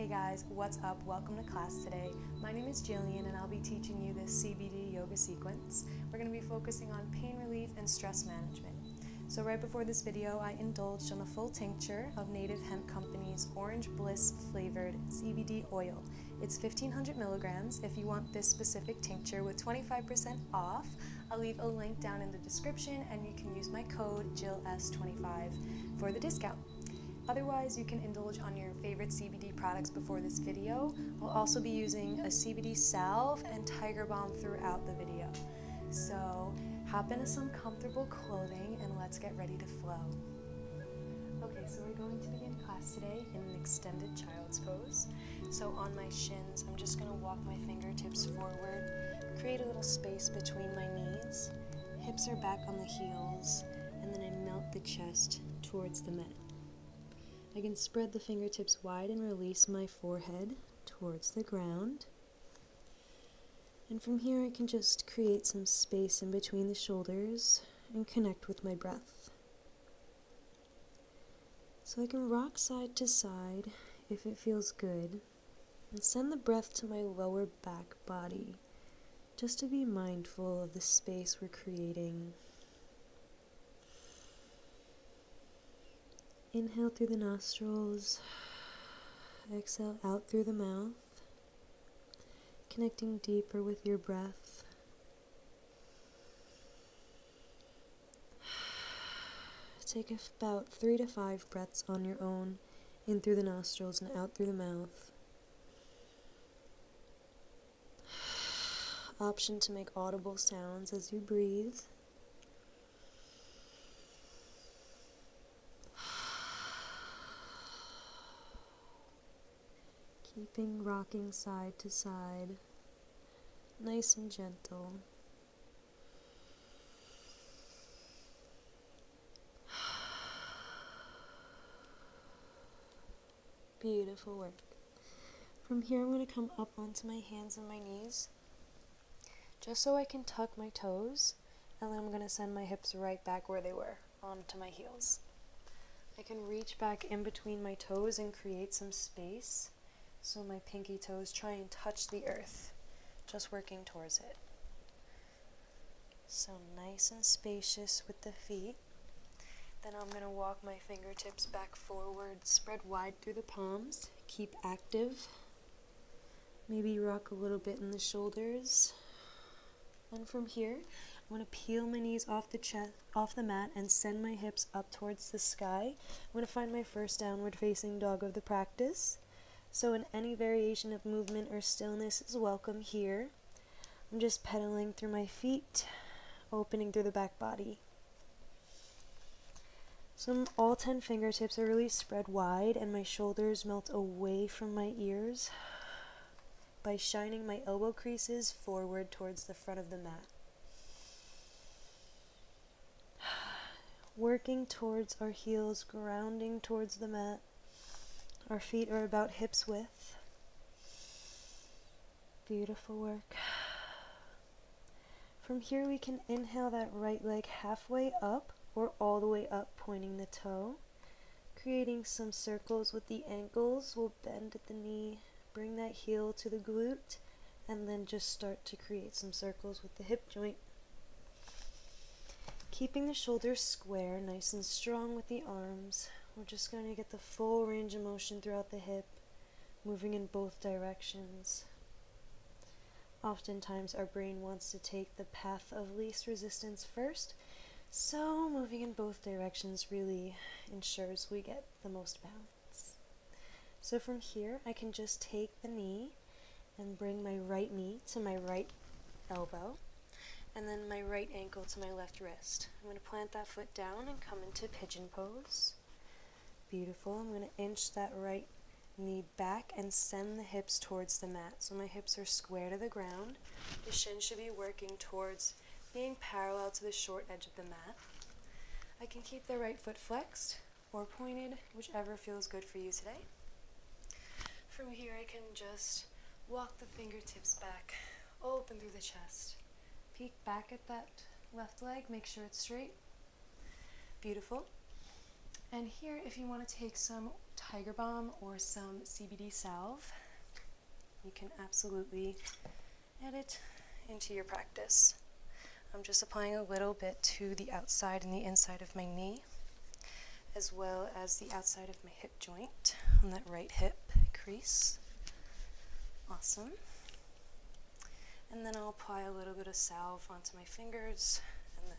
Hey guys, what's up? Welcome to class today. My name is Jillian and I'll be teaching you this CBD yoga sequence. We're going to be focusing on pain relief and stress management. So right before this video, I indulged on a full tincture of Native Hemp Company's Orange Bliss flavored CBD oil. It's 1,500 milligrams. If you want this specific tincture with 25% off, I'll leave a link down in the description and you can use my code JILLS25 for the discount. Otherwise, you can indulge on your favorite CBD products before this video. I'll also be using a CBD Salve and Tiger Balm throughout the video. So hop into some comfortable clothing and let's get ready to flow. Okay, so we're going to begin class today in an extended child's pose. So on my shins, I'm just going to walk my fingertips forward, create a little space between my knees, hips are back on the heels, and then I melt the chest towards the mat. I can spread the fingertips wide and release my forehead towards the ground. And from here I can just create some space in between the shoulders and connect with my breath. So I can rock side to side if it feels good and send the breath to my lower back body just to be mindful of the space we're creating. Inhale through the nostrils, exhale out through the mouth, connecting deeper with your breath. Take about 3 to 5 breaths on your own, in through the nostrils and out through the mouth. Option to make audible sounds as you breathe. Keeping rocking side to side, nice and gentle. Beautiful work. From here I'm going to come up onto my hands and my knees, just so I can tuck my toes, and then I'm going to send my hips right back where they were, onto my heels. I can reach back in between my toes and create some space. So my pinky toes try and touch the earth, just working towards it. So nice and spacious with the feet. Then I'm going to walk my fingertips back forward, spread wide through the palms, keep active. Maybe rock a little bit in the shoulders. And from here, I'm going to peel my knees off the mat and send my hips up towards the sky. I'm going to find my first downward facing dog of the practice. So in any variation of movement or stillness is welcome here. I'm just pedaling through my feet, opening through the back body. So all 10 fingertips are really spread wide and my shoulders melt away from my ears by shining my elbow creases forward towards the front of the mat. Working towards our heels, grounding towards the mat. Our feet are about hips width. Beautiful work. From here we can inhale that right leg halfway up or all the way up, pointing the toe. Creating some circles with the ankles. We'll bend at the knee, bring that heel to the glute, and then just start to create some circles with the hip joint. Keeping the shoulders square, nice and strong with the arms. We're just going to get the full range of motion throughout the hip, moving in both directions. Oftentimes our brain wants to take the path of least resistance first, so moving in both directions really ensures we get the most balance. So from here, I can just take the knee and bring my right knee to my right elbow, and then my right ankle to my left wrist. I'm going to plant that foot down and come into Pigeon Pose. Beautiful. I'm going to inch that right knee back and send the hips towards the mat. So my hips are square to the ground. The shin should be working towards being parallel to the short edge of the mat. I can keep the right foot flexed or pointed, whichever feels good for you today. From here I can just walk the fingertips back, open through the chest. Peek back at that left leg, make sure it's straight. Beautiful. And here, if you want to take some Tiger Balm or some CBD Salve. You can absolutely add it into your practice. I'm just applying a little bit to the outside and the inside of my knee, as well as the outside of my hip joint on that right hip crease. Awesome. And then I'll apply a little bit of salve onto my fingers and then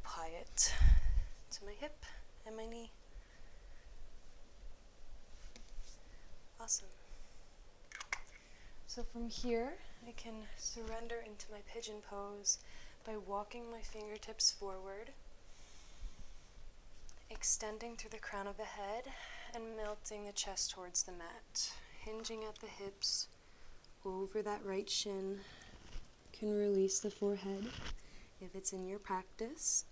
apply it to my hip and my knee. Awesome. So from here, I can surrender into my Pigeon Pose by walking my fingertips forward, extending through the crown of the head, and melting the chest towards the mat. Hinging at the hips, over that right shin. Can release the forehead if it's in your practice.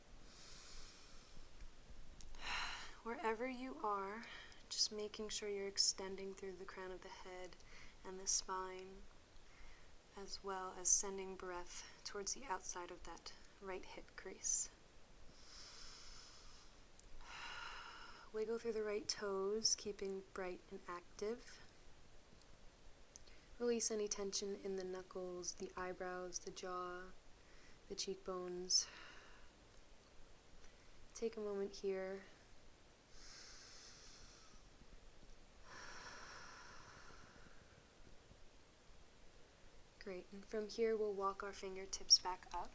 Wherever you are, just making sure you're extending through the crown of the head and the spine, as well as sending breath towards the outside of that right hip crease. Wiggle through the right toes, keeping bright and active. Release any tension in the knuckles, the eyebrows, the jaw, the cheekbones. Take a moment here. Great, and from here we'll walk our fingertips back up.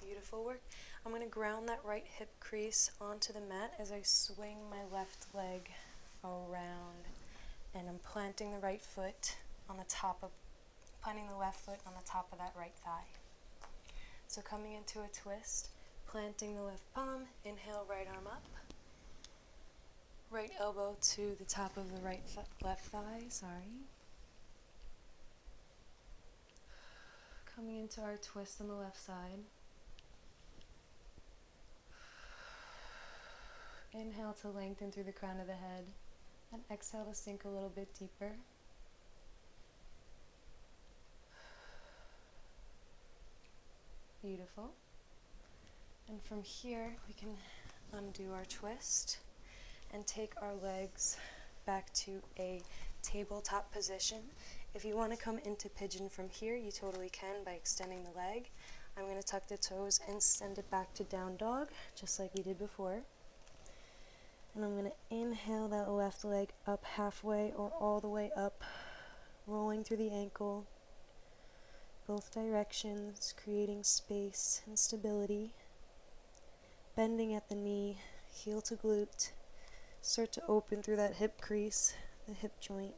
Beautiful work. I'm going to ground that right hip crease onto the mat as I swing my left leg around. And I'm planting the right foot on the top of, planting the left foot on the top of that right thigh. So coming into a twist, planting the left palm, inhale, right arm up. Right elbow to the top of the left thigh, Coming into our twist on the left side. Inhale to lengthen through the crown of the head, and exhale to sink a little bit deeper. Beautiful. And from here, we can undo our twist and take our legs back to a tabletop position. If you want to come into pigeon from here, you totally can by extending the leg. I'm going to tuck the toes and send it back to down dog, just like we did before. And I'm going to inhale that left leg up halfway or all the way up, rolling through the ankle, both directions, creating space and stability. Bending at the knee, heel to glute, start to open through that hip crease, the hip joint,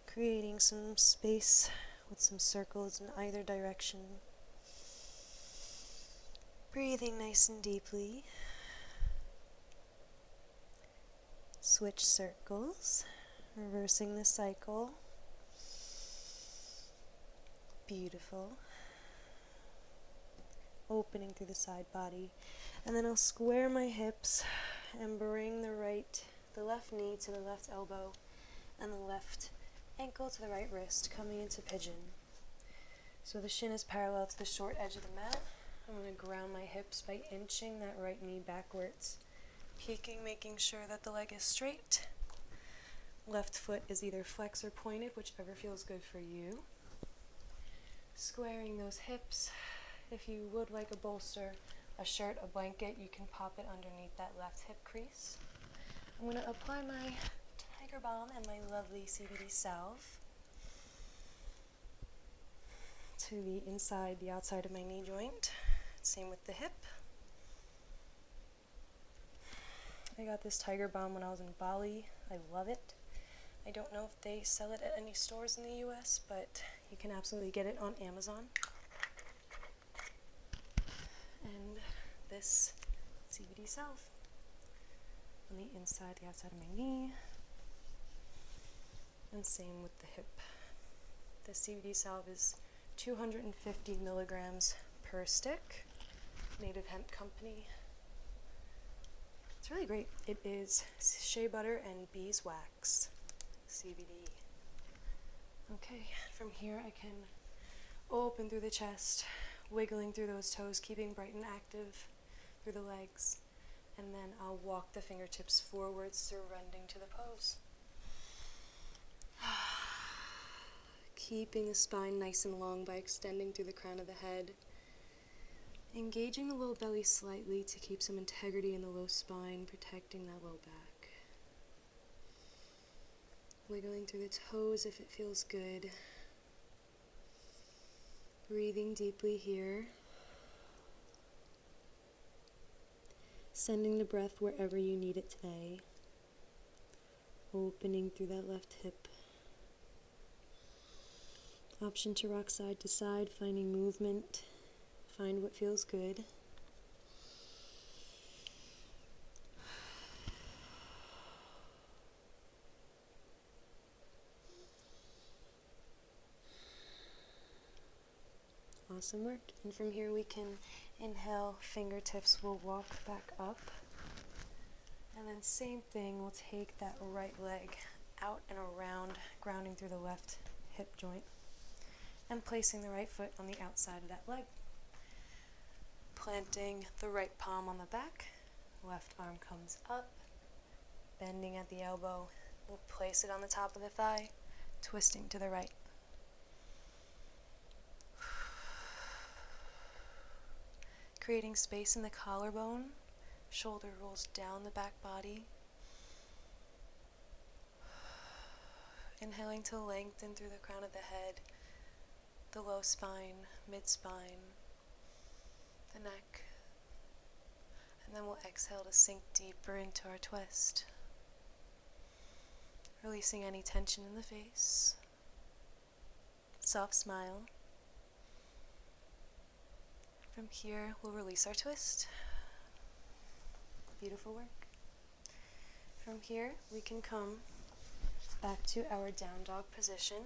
creating some space with some circles in either direction. Breathing nice and deeply. Switch circles, reversing the cycle. Beautiful. Opening through the side body. And then I'll square my hips and bring the left knee to the left elbow and the left ankle to the right wrist, coming into pigeon. So the shin is parallel to the short edge of the mat. I'm going to ground my hips by inching that right knee backwards. Peeking, making sure that the leg is straight. Left foot is either flex or pointed, whichever feels good for you. Squaring those hips. If you would like a bolster, a shirt, a blanket, you can pop it underneath that left hip crease. I'm going to apply my Tiger Balm and my lovely CBD Salve to the outside of my knee joint. Same with the hip. I got this Tiger Balm when I was in Bali. I love it. I don't know if they sell it at any stores in the US, but you can absolutely get it on Amazon. And this CBD Salve on the inside, the outside of my knee. And same with the hip. The CBD Salve is 250 milligrams per stick. Native Hemp Company. It's really great. It is shea butter and beeswax CBD. Okay, from here I can open through the chest, wiggling through those toes, keeping bright and active through the legs, And then I'll walk the fingertips forwards, surrendering to the pose. Keeping the spine nice and long by extending through the crown of the head. Engaging the low belly slightly to keep some integrity in the low spine, protecting that low back. Wiggling through the toes if it feels good. Breathing deeply here. Sending the breath wherever you need it today. Opening through that left hip. Option to rock side to side, finding movement. Find what feels good. Awesome work. And from here we can inhale, fingertips will walk back up. And then same thing, we'll take that right leg out and around, grounding through the left hip joint. And placing the right foot on the outside of that leg. Planting the right palm on the back, left arm comes up, bending at the elbow. We'll place it on the top of the thigh, twisting to the right. Creating space in the collarbone, shoulder rolls down the back body. Inhaling to lengthen through the crown of the head, the low spine, mid-spine, the neck. And then we'll exhale to sink deeper into our twist. Releasing any tension in the face. Soft smile. From here, we'll release our twist. Beautiful work. From here, we can come back to our down dog position.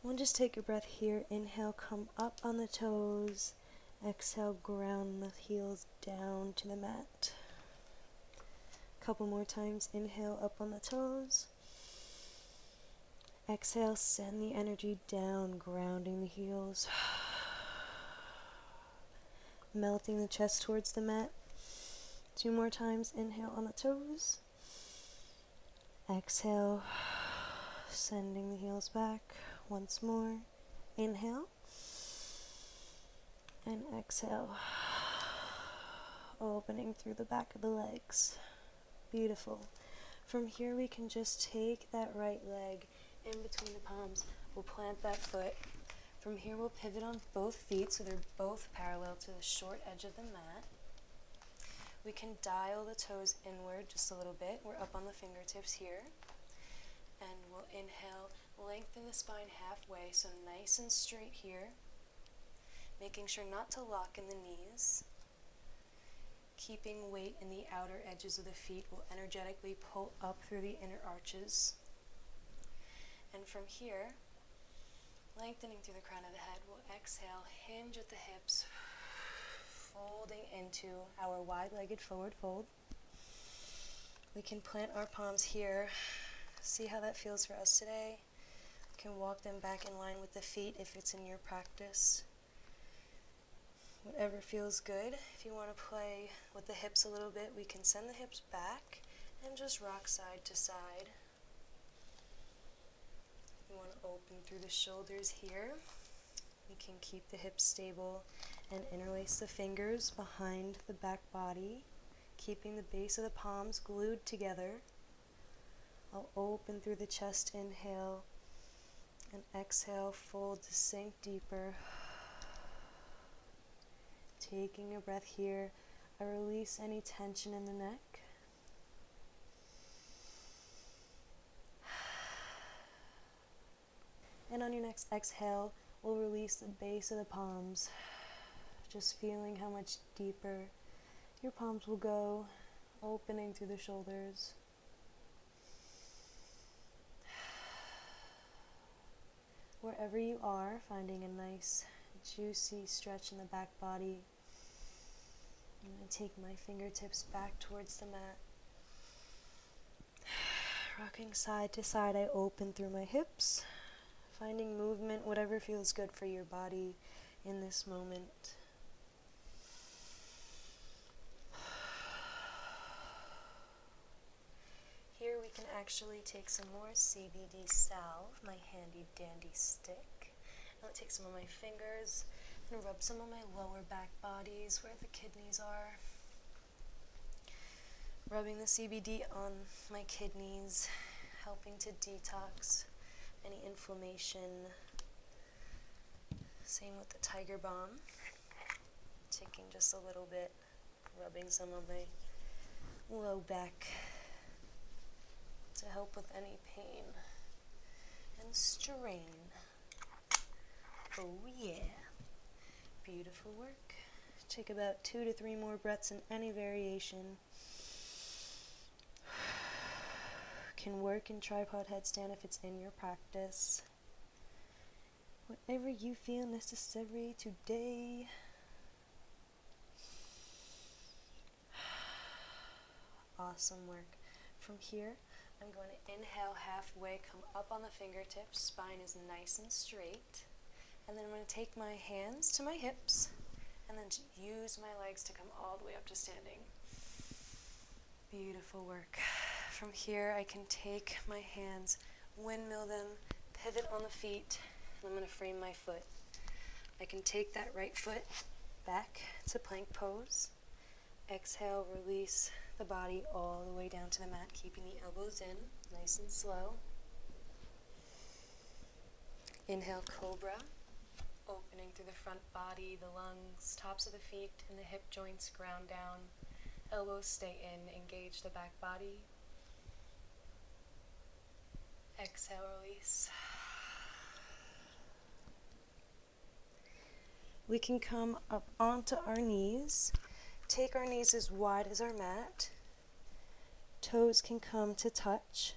We'll just take a breath here. Inhale, come up on the toes. Exhale, ground the heels down to the mat. Couple more times. Inhale, up on the toes. Exhale, send the energy down, grounding the heels. Melting the chest towards the mat. 2 more times. Inhale on the toes. Exhale, sending the heels back. Once more. Inhale. And exhale. Opening through the back of the legs. Beautiful. From here we can just take that right leg in between the palms. We'll plant that foot. From here we'll pivot on both feet so they're both parallel to the short edge of the mat. We can dial the toes inward just a little bit. We're up on the fingertips here. And we'll inhale, lengthen the spine halfway, so nice and straight here. Making sure not to lock in the knees. Keeping weight in the outer edges of the feet will energetically pull up through the inner arches. And from here, lengthening through the crown of the head, we'll exhale, hinge at the hips, folding into our wide-legged forward fold. We can plant our palms here. See how that feels for us today. You can walk them back in line with the feet if it's in your practice. Whatever feels good. If you want to play with the hips a little bit, we can send the hips back and just rock side to side. We want to open through the shoulders here. We can keep the hips stable and interlace the fingers behind the back body, keeping the base of the palms glued together. I'll open through the chest, inhale, and exhale, fold to sink deeper. Taking a breath here, I release any tension in the neck. And on your next exhale, we'll release the base of the palms. Just feeling how much deeper your palms will go, opening through the shoulders. Wherever you are, finding a nice, juicy stretch in the back body. I'm going to take my fingertips back towards the mat. Rocking side to side, I open through my hips, finding movement, whatever feels good for your body in this moment. Here we can actually take some more CBD Salve, my handy dandy stick. I'll take some of my fingers and rub some of my lower back bodies where the kidneys are. Rubbing the CBD on my kidneys, helping to detox any inflammation. Same with the Tiger Balm. Taking just a little bit, rubbing some of my low back to help with any pain and strain. Oh yeah. Beautiful work. Take about 2 to 3 more breaths in any variation. Can work in tripod headstand if it's in your practice. Whatever you feel necessary today. Awesome work. From here, I'm going to inhale halfway, come up on the fingertips, spine is nice and straight. And then I'm going to take my hands to my hips and then use my legs to come all the way up to standing. Beautiful work. From here, I can take my hands, windmill them, pivot on the feet, and I'm going to frame my foot. I can take that right foot back to plank pose. Exhale, release the body all the way down to the mat, keeping the elbows in, nice and slow. Inhale, cobra. Opening through the front body, the lungs, tops of the feet, and the hip joints ground down. Elbows stay in, engage the back body. Exhale, release. We can come up onto our knees. Take our knees as wide as our mat. Toes can come to touch.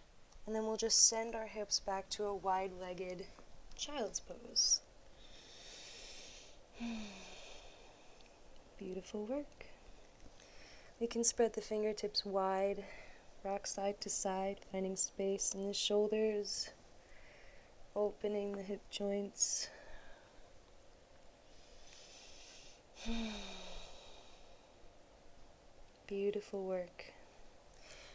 And then we'll just send our hips back to a wide-legged child's pose. Beautiful work. We can spread the fingertips wide, rock side to side, finding space in the shoulders, opening the hip joints. Beautiful work.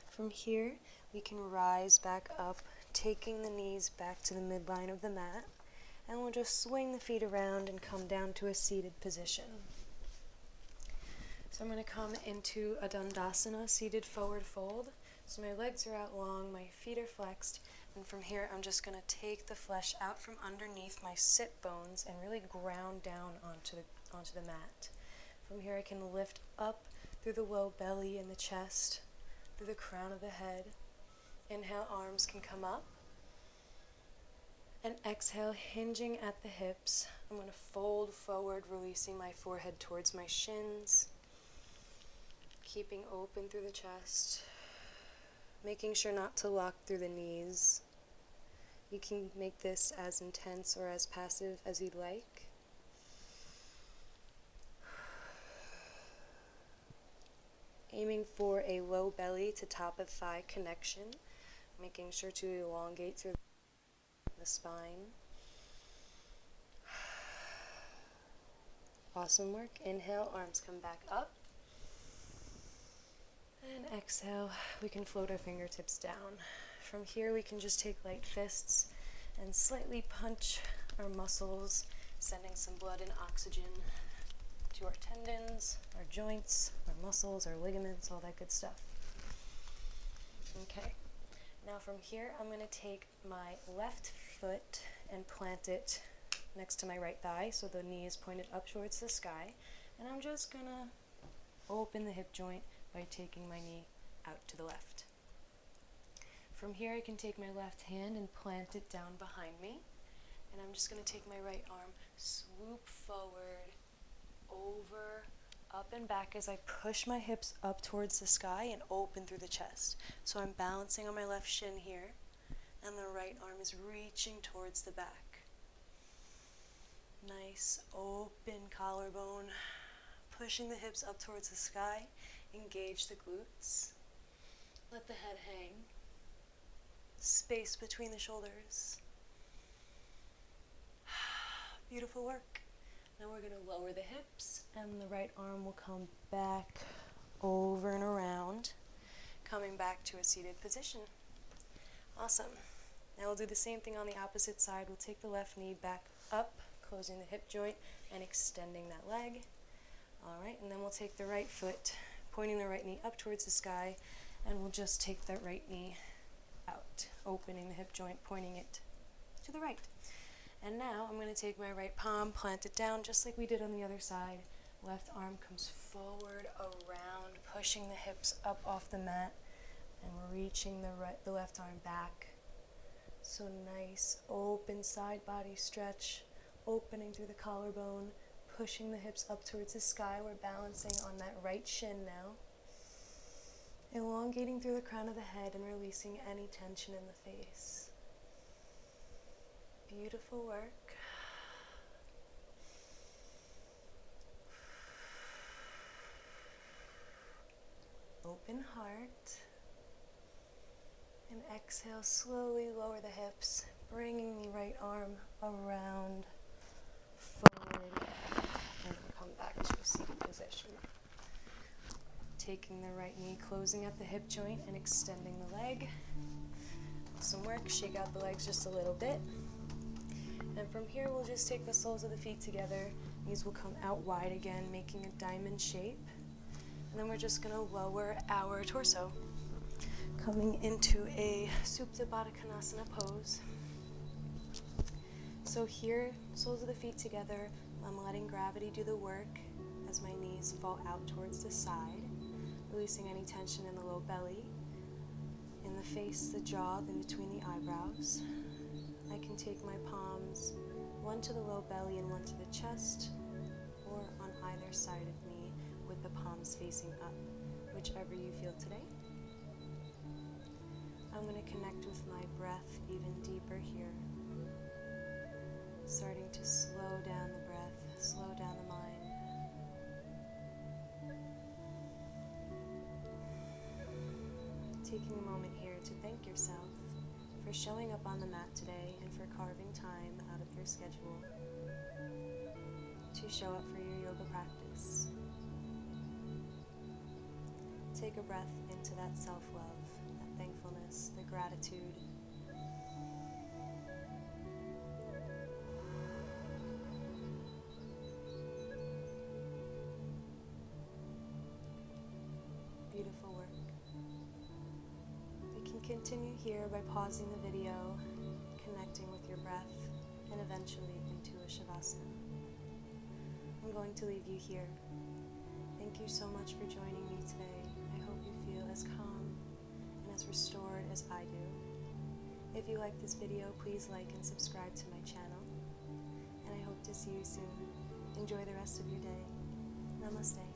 From here, we can rise back up, taking the knees back to the midline of the mat. And we'll just swing the feet around and come down to a seated position. So I'm going to come into a Dandasana, seated forward fold. So my legs are out long, my feet are flexed, and from here I'm just going to take the flesh out from underneath my sit bones and really ground down onto the mat. From here I can lift up through the low belly and the chest, through the crown of the head. Inhale, arms can come up. And exhale, hinging at the hips. I'm going to fold forward, releasing my forehead towards my shins. Keeping open through the chest. Making sure not to lock through the knees. You can make this as intense or as passive as you'd like. Aiming for a low belly to top of thigh connection. Making sure to elongate through the spine. Awesome work. Inhale, arms come back up. And exhale, we can float our fingertips down. From here, we can just take light fists and slightly punch our muscles, sending some blood and oxygen to our tendons, our joints, our muscles, our ligaments, all that good stuff. Okay. Now from here, I'm going to take my left foot and plant it next to my right thigh, so the knee is pointed up towards the sky. And I'm just going to open the hip joint by taking my knee out to the left. From here, I can take my left hand and plant it down behind me. And I'm just going to take my right arm, swoop forward, over, up and back as I push my hips up towards the sky and open through the chest. So I'm balancing on my left shin here, and the right arm is reaching towards the back. Nice open collarbone, pushing the hips up towards the sky. Engage the glutes. Let the head hang. Space between the shoulders. Beautiful work. Now we're going to lower the hips, and the right arm will come back over and around, coming back to a seated position. Awesome. Now we'll do the same thing on the opposite side. We'll take the left knee back up, closing the hip joint and extending that leg. All right, and then we'll take the right foot, pointing the right knee up towards the sky, and we'll just take that right knee out, opening the hip joint, pointing it to the right. And now I'm going to take my right palm, plant it down just like we did on the other side. Left arm comes forward, around, pushing the hips up off the mat, and we're reaching the left arm back. So nice, open side body stretch, opening through the collarbone, pushing the hips up towards the sky. We're balancing on that right shin now. Elongating through the crown of the head and releasing any tension in the face. Beautiful work. Open heart. And exhale, slowly lower the hips, bringing the right arm around, forward, and come back to a seated position. Taking the right knee, closing at the hip joint and extending the leg. Awesome work. Shake out the legs just a little bit. And from here, we'll just take the soles of the feet together. Knees will come out wide again, making a diamond shape. And then we're just going to lower our torso, coming into a Supta Baddha Konasana pose. So here, soles of the feet together, I'm letting gravity do the work as my knees fall out towards the side, releasing any tension in the low belly, in the face, the jaw, then between the eyebrows. I can take my palms, one to the low belly and one to the chest, or on either side of me with the palms facing up, whichever you feel today. I'm going to connect with my breath even deeper here. Starting to slow down the breath, slow down the mind. Taking a moment here to thank yourself for showing up on the mat today and for carving time out of your schedule to show up for your yoga practice. Take a breath into that self-love, that thankfulness, the gratitude. Beautiful work. You can continue here by pausing the video, connecting with your breath, and eventually into a Shavasana. I'm going to leave you here. Thank you so much for joining me today. I hope you feel as calm and as restored as I do. If you like this video, please like and subscribe to my channel. And I hope to see you soon. Enjoy the rest of your day. Namaste.